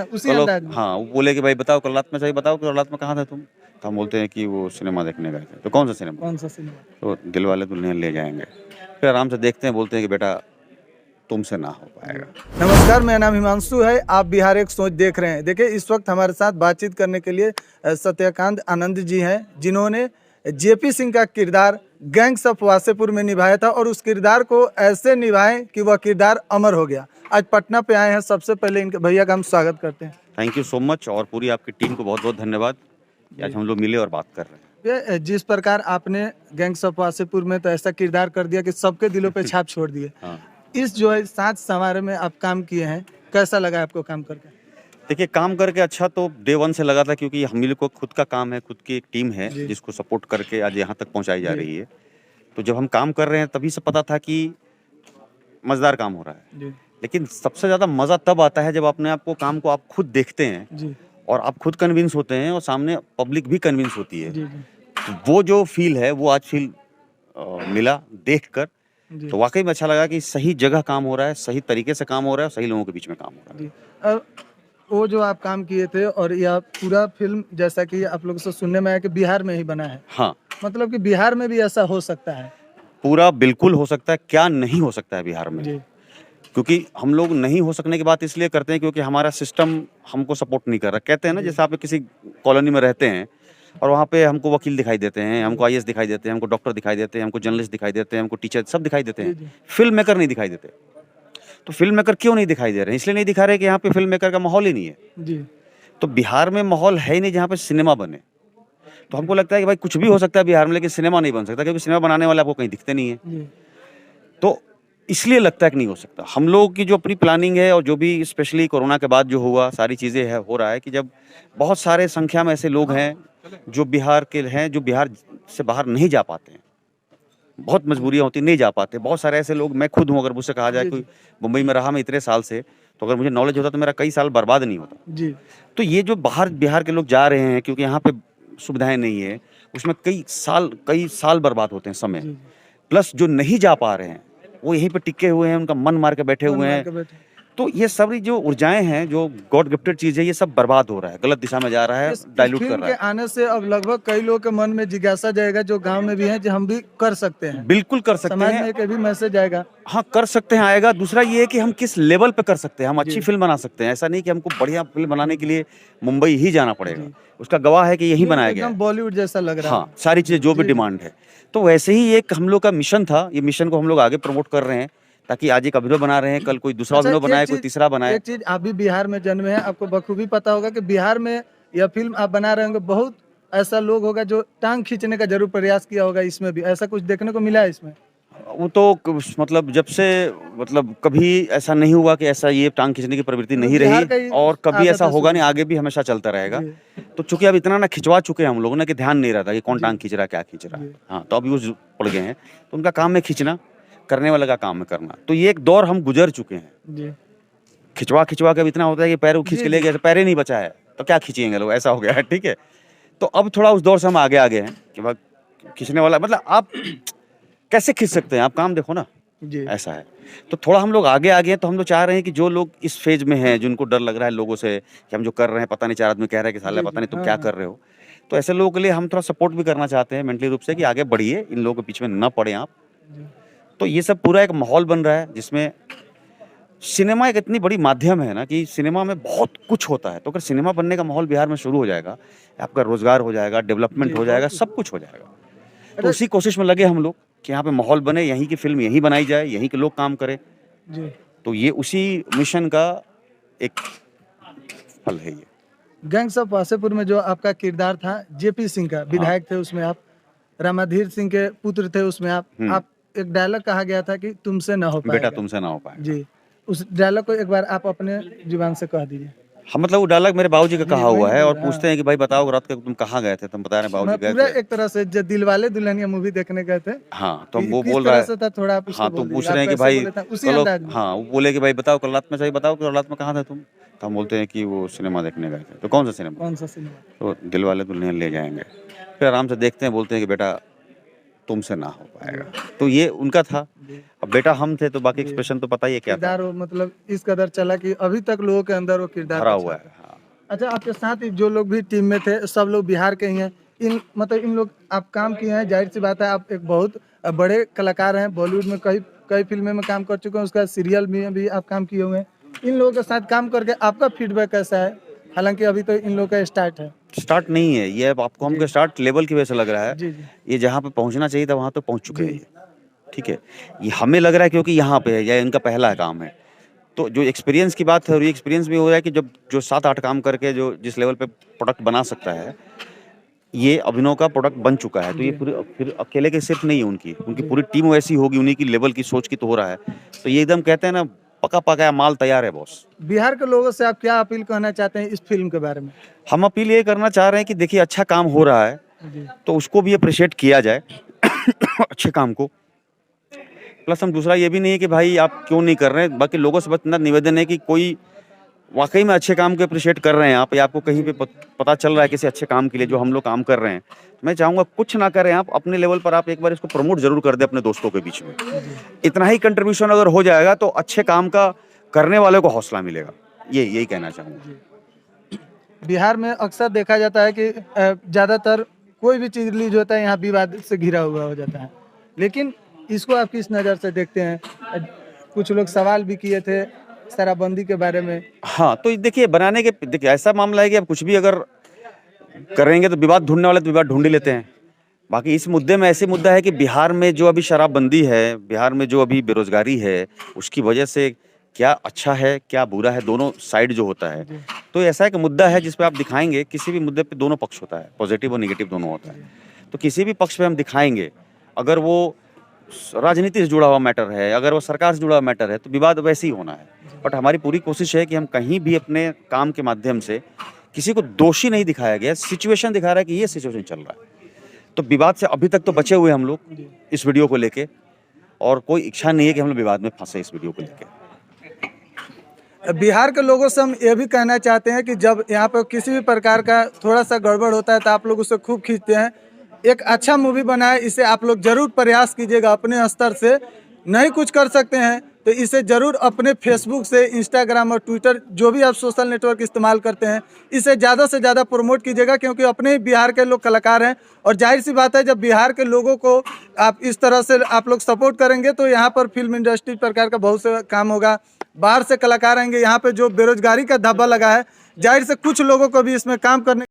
उसी कल अंदाज में। हाँ, वो बोले कि भाई बताओ कल रात में, सही बताओ कल रात में कहाँ थे तुम? तो हम बोलते हैं कि वो सिनेमा देखने गए थे। तो कौन सा सिनेमा? कौन सा सिनेमा? तो दिलवाले दुल्हनिया ले जाएंगे। फिर आराम से देखते हैं, बोलते हैं कि बेटा तुमसे ना हो पाएगा। नमस्कार, मेरा नाम हिमांशु है। आप बिहार एक सोच देख रहे हैं। देखिए, इस वक्त हमारे साथ बातचीत करने के लिए सत्यकांत आनंद जी हैं, जिन्होंने जेपी सिंह का किरदार गैंग्स ऑफ वासेपुर में निभाया था और उस किरदार को ऐसे निभाए कि वह किरदार अमर हो गया। आज पटना पे आए हैं। सबसे पहले इनके भैया का हम स्वागत करते हैं। थैंक यू सो मच, और पूरी आपकी टीम को बहुत बहुत धन्यवाद कि आज हम लोग मिले और बात कर रहे हैं। ये जिस प्रकार आपने गैंग्स ऑफ वासेपुर में तो ऐसा किरदार कर दिया कि सबके दिलों पे छाप छोड़ दिए। हाँ, इस जो है सात समारोह में आप काम किए हैं, कैसा लगा आपको काम करके? देखिए काम करके अच्छा तो डे वन से लगा था, क्योंकि हम लोग को खुद का काम है, खुद की एक टीम है जी। जिसको सपोर्ट करके आज यहाँ तक पहुँचाई जा जी। रही है। तो जब हम काम कर रहे हैं तभी से पता था कि मज़ेदार काम हो रहा है। जी। लेकिन सबसे ज़्यादा मज़ा तब आता है जब अपने आप को काम को आप खुद देखते हैं जी। और आप खुद कन्विंस होते हैं और सामने पब्लिक भी कन्विंस होती है। जी। जी। तो वो जो फील है वो आज फील मिला देखकर। जी। तो वाकई में अच्छा लगा कि सही जगह काम हो रहा है, सही तरीके से काम हो रहा है, सही लोगों के बीच में काम हो रहा है। जी। अब वो जो आप काम किए थे और यह पूरा फिल्म, जैसा कि आप लोगों से सुनने में आया कि बिहार में ही बना है, हाँ, मतलब कि बिहार में भी ऐसा हो सकता है? पूरा बिल्कुल हो सकता है, क्या नहीं हो सकता है बिहार में। जी। क्योंकि हम लोग नहीं हो सकने की बात इसलिए करते हैं क्योंकि हमारा सिस्टम हमको सपोर्ट नहीं कर रहा। कहते हैं ना, जी। जैसे आप किसी कॉलोनी में रहते हैं और वहाँ पे हमको वकील दिखाई देते हैं, हमको आईएएस दिखाई देते हैं, हमको डॉक्टर दिखाई देते हैं, हमको जर्नलिस्ट दिखाई देते हैं, हमको टीचर सब दिखाई देते जी। हैं। जी। फिल्म मेकर नहीं दिखाई देते। तो फिल्म मेकर क्यों नहीं दिखाई दे रहे हैं? इसलिए नहीं दिखा रहे कि यहाँ पे फिल्म मेकर का माहौल ही नहीं है। जी। तो बिहार में माहौल है ही नहीं जहाँ पे सिनेमा बने। तो हमको लगता है कि भाई कुछ भी हो सकता है बिहार में, लेकिन सिनेमा नहीं बन सकता, क्योंकि सिनेमा बनाने वाले आपको कहीं दिखते नहीं है। जी। तो इसलिए लगता है कि नहीं हो सकता। हम लोगों की जो अपनी प्लानिंग है और जो भी स्पेशली कोरोना के बाद जो हुआ सारी चीज़ें है हो रहा है कि जब बहुत सारे संख्या में ऐसे लोग हैं जो बिहार के हैं, जो बिहार से बाहर नहीं जा पाते हैं, बहुत मजबूरियाँ होती, नहीं जा पाते। बहुत सारे ऐसे लोग, मैं खुद हूँ, अगर मुझसे कहा जाए जी। कोई मुंबई में रहा मैं इतने साल से, तो अगर मुझे नॉलेज होता तो मेरा कई साल बर्बाद नहीं होता। जी। तो ये जो बाहर बिहार के लोग जा रहे हैं क्योंकि यहाँ पे सुविधाएं नहीं है, उसमें कई साल बर्बाद होते हैं समय। जी। प्लस जो नहीं जा पा रहे हैं वो यहीं पे टिके हुए हैं, उनका मन मार के बैठे मन हुए मार हैं। के बैठे। तो ये सारी जो ऊर्जाएं हैं, जो गॉड गिफ्टेड चीज है, ये सब बर्बाद हो रहा है, गलत दिशा में जा रहा है, इस डाइल्यूट कर फिल्म रहा के है। आने से अब लगभग कई लोगों के मन में जिज्ञासा जाएगा, जो गांव में भी हैं, जो हम भी कर सकते हैं। बिल्कुल कर सकते समाज में हैं। एक भी मैसेज आएगा। हाँ, कर सकते हैं, आएगा। दूसरा ये है कि हम किस लेवल पे कर सकते हैं, हम अच्छी जी। फिल्म बना सकते हैं। ऐसा नहीं कि हमको बढ़िया फिल्म बनाने के लिए मुंबई ही जाना पड़ेगा। जी। उसका गवाह है कि यहीं फिल्म बनाया गया एकदम है। बॉलीवुड जैसा लग रहा है। हाँ, सारी चीजें जो भी जी। डिमांड है। तो वैसे ही एक हम लोग का मिशन था, ये मिशन को हम लोग आगे प्रमोट कर रहे हैं, ताकि आज एक अभिनव बना रहे हैं, कल कोई दूसरा अच्छा, अभिनव बनाए, कोई तीसरा बनाए। एक चीज, आप भी बिहार में जन्मे हैं, आपको बखूबी पता होगा कि बिहार में यह फिल्म आप बना रहे होंगे, बहुत ऐसा लोग होगा जो टांग खींचने का जरूर प्रयास किया होगा। इसमें भी ऐसा कुछ देखने को मिला है इसमें? वो तो मतलब जब से, मतलब कभी ऐसा नहीं हुआ कि ऐसा ये टांग खींचने की प्रवृत्ति नहीं बिहार का रही, ही और कभी आदत ऐसा है होगा शुरू नहीं, से। आगे भी हमेशा चलता रहेगा। जी। तो चूंकि अब इतना ना खिंचवा चुके हैं हम लोग ना कि ध्यान नहीं रहता कि कौन जी। टांग खींच रहा है, क्या खींच रहा है। जी। हाँ, तो अब यूज पड़ गए हैं, तो उनका काम है खींचना, करने वाले का काम है करना। तो ये एक दौर हम गुजर चुके हैं। जी। खिंचवा खिंचवा के अब इतना होता है कि पैर खींच जी। के ले गए, पैर ही नहीं बचा है तो क्या खींचेंगे लोग, ऐसा हो गया है। ठीक है, तो अब थोड़ा उस दौर से हम आगे आगे हैं कि भाई खींचने वाला, मतलब आप कैसे खींच सकते हैं, आप काम देखो ना, जी। ऐसा है। तो थोड़ा हम लोग आगे आगे हैं। तो हम लोग चाह रहे हैं कि जो लोग इस फेज में हैं, जिनको डर लग रहा है लोगों से कि हम जो कर रहे हैं, पता नहीं, चार आदमी कह रहे हैं कि साला जी। पता जी। नहीं तुम हाँ, क्या हाँ। कर रहे हो, तो ऐसे लोगों के लिए हम थोड़ा सपोर्ट भी करना चाहते हैं मेंटली रूप से कि आगे बढ़िए, इन लोगों के पीछे में न पड़े आप। जी। तो ये सब पूरा एक माहौल बन रहा है जिसमें सिनेमा एक इतनी बड़ी माध्यम है ना कि सिनेमा में बहुत कुछ होता है। तो अगर सिनेमा बनने का माहौल बिहार में शुरू हो जाएगा, आपका रोजगार हो जाएगा, डेवलपमेंट जी, हो जाएगा, बहुत कुछ। सब कुछ हो जाएगा। तो अरे। उसी कोशिश में लगे हम लोग कि यहाँ पे माहौल बने, यहीं की फिल्म यहीं बनाई जाए, यहीं के लोग काम करें। जी। तो ये उसी मिशन का एक फल है ये। गैंग्स ऑफ वासेपुर में जो आपका किरदार था, जेपी सिंह का, विधायक थे उसमें आप, रामाधीर सिंह के पुत्र थे उसमें आप एक डायलॉग कहा गया था कि तुमसे ना हो बेटा पाएगा। तुमसे ना हो पाएगा। जी। उस डायलॉग को एक बार आप अपने जुबान से कह दीजिए। हाँ, मतलब वो डायलॉग मेरे बाबूजी का जी, कहा वही हुआ ना है, बोल और रहे हैं। पूछते हैं कि भाई बताओ रात को तुम कहाँ गए थे, तुम बता रहे हैं मैं बाबूजी गए पूरा थे। एक तरह से जो दिलवाले दुल्हनिया मूवी देखने गए थे, हाँ, तो वो किस बोल रहा तरह है। से था, थोड़ा आप उसको हाँ, तो बोल पूछ दीजिए। रहे आप हैं कि कैसे भाई बोले थे उसी चलो। अंदाज में? हाँ, वो बोले कि भाई बताओ कल रात में, सही बताओ कल रात में कहाँ थे तुम? तो हम बोलते हैं कि वो सिनेमा देखने गए थे। तो कौन सा सिनेमा? कौन सा सिनेमा? तो दिलवाले दुल्हनिया ले जाएंगे। फिर आराम से देखते हैं, बोलते हैं कि बेटा तुमसे ना हो पाएगा। तो ये उनका था। अब बेटा हम थे तो बाकी एक्सप्रेशन तो पता ही है क्या था, किरदार वो मतलब इस कदर चला कि अभी तक लोगों के अंदर वो किरदार भरा अच्छा हुआ है। है। हाँ। अच्छा, आपके साथ ही जो लोग भी टीम में थे सब लोग बिहार के ही हैं। इन मतलब इन लोग आप काम किए हैं, जाहिर सी बात है आप एक बहुत बड़े कलाकार हैं, बॉलीवुड में कई कई फिल्में में काम कर चुके हैं, उसका सीरियल में भी आप काम किए हुए हैं। इन लोगों के साथ काम करके आपका फीडबैक कैसा है? हालांकि अभी तो इन लोगों का स्टार्ट है। स्टार्ट नहीं है ये, अब आपको हमको स्टार्ट लेवल की वजह से लग रहा है। जी जी ये जहाँ पे पहुंचना चाहिए था वहां तो पहुंच चुके हैं जी ये। ठीक है, ये हमें लग रहा है क्योंकि यहाँ पे है या इनका पहला काम है। तो जो एक्सपीरियंस की बात है, और ये एक्सपीरियंस भी हो रहा है कि जब जो 7-8 काम करके जो जिस लेवल पे प्रोडक्ट बना सकता है, ये अभिनव का प्रोडक्ट बन चुका है। तो ये जी पूरी फिर अकेले के सिर्फ नहीं है, उनकी जी। पूरी टीम वैसी होगी, उन्हीं की लेवल की सोच की तो हो रहा है। तो ये एकदम कहते हैं ना, पका पकाया माल तैयार है बॉस। बिहार के लोगों से आप क्या अपील करना चाहते हैं इस फिल्म के बारे में? हम अपील ये करना चाह रहे हैं कि देखिए अच्छा काम हो रहा है जी तो उसको भी अप्रिशिएट किया जाए अच्छे काम को। प्लस हम दूसरा ये भी नहीं है कि भाई आप क्यों नहीं कर रहे हैं, बाकी लोगों से बस इतना निवेदन है कि कोई वाकई में अच्छे काम को अप्रिशिएट कर रहे हैं आप, या आपको कहीं पे पता चल रहा है किसी अच्छे काम के लिए जो हम लोग काम कर रहे हैं, मैं चाहूंगा कुछ ना करें आप, अपने लेवल पर आप एक बार इसको प्रमोट जरूर कर दें अपने दोस्तों के बीच में। इतना ही कंट्रीब्यूशन अगर हो जाएगा तो अच्छे काम का करने वाले को हौसला मिलेगा। ये यही कहना चाहूंगा। बिहार में अक्सर देखा जाता है कि ज़्यादातर कोई भी चीज़ रिलीज होता है यहाँ विवाद से घिरा हुआ हो जाता है, लेकिन इसको आप किस नज़र से देखते हैं? कुछ लोग सवाल भी किए थे शराबबंदी के बारे में। हाँ, तो देखिए बनाने के देखिए ऐसा मामला है कि अब कुछ भी अगर करेंगे तो विवाद ढूंढने वाले तो विवाद ढूंढ ही लेते हैं। बाकी इस मुद्दे में ऐसे मुद्दा है कि बिहार में जो अभी शराबबंदी है, बिहार में जो अभी बेरोजगारी है, उसकी वजह से क्या अच्छा है क्या बुरा है, दोनों साइड जो होता है। तो ऐसा एक मुद्दा है जिस पे आप दिखाएंगे, किसी भी मुद्दे पे दोनों पक्ष होता है, पॉजिटिव और निगेटिव दोनों होता है। तो किसी भी पक्ष पे हम दिखाएंगे, अगर वो राजनीति से जुड़ा हुआ मैटर है, अगर वो सरकार से जुड़ा हुआ मैटर है, तो विवाद वैसे ही होना है। बट हमारी पूरी कोशिश है कि हम कहीं भी अपने काम के माध्यम से किसी को दोषी नहीं दिखाया गया, सिचुएशन दिखा रहा है कि ये सिचुएशन चल रहा है। तो विवाद से अभी तक तो बचे हुए हम लोग इस वीडियो को लेके, और कोई इच्छा नहीं है कि हम लोग विवाद में फंसे इस वीडियो को लेके। बिहार के लोगों से हम ये भी कहना चाहते हैं कि जब यहाँ पर किसी भी प्रकार का थोड़ा सा गड़बड़ होता है तो आप लोग उसे खूब खींचते हैं। एक अच्छा मूवी बनाए, इसे आप लोग जरूर प्रयास कीजिएगा अपने स्तर से। नहीं कुछ कर सकते हैं तो इसे जरूर अपने फेसबुक से, इंस्टाग्राम और ट्विटर, जो भी आप सोशल नेटवर्क इस्तेमाल करते हैं, इसे ज़्यादा से ज़्यादा प्रमोट कीजिएगा, क्योंकि अपने ही बिहार के लोग कलाकार हैं। और जाहिर सी बात है, जब बिहार के लोगों को आप इस तरह से आप लोग सपोर्ट करेंगे तो यहाँ पर फिल्म इंडस्ट्री प्रकार का बहुत से काम होगा। बाहर से कलाकार आएंगे, यहाँ पे जो बेरोजगारी का धब्बा लगा है, जाहिर से कुछ लोगों को भी इसमें काम करने